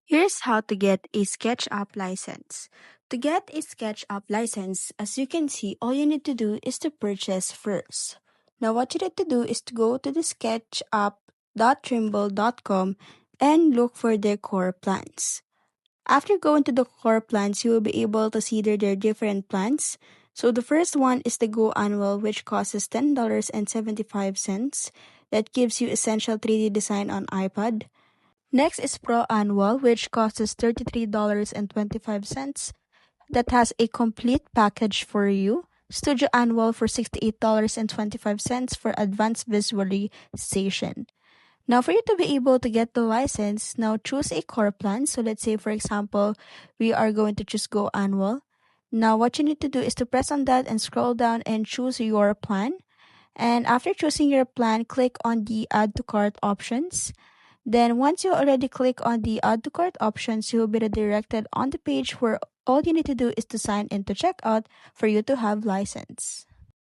Here's how to get a SketchUp license. To get a SketchUp license, as you can see, all you need to do is to purchase first. Now what you need to do is to go to the sketchup.trimble.com and look for their core plans. After going to the core plans, you will be able to see there are different plans. So the first one is the Go Annual, which costs $10.75. That gives you essential 3D design on iPad. Next is Pro Annual, which costs $33.25. That has a complete package for you. Studio Annual for $68.25 for advanced visualization. Now, for you to be able to get the license, now choose a core plan. So let's say, for example, we are going to choose Go Annual. Now, what you need to do is to press on that and scroll down and choose your plan. And after choosing your plan, click on the Add to Cart options. Then once you already click on the Add to Cart options, you will be redirected on the page where all you need to do is to sign in to checkout for you to have license.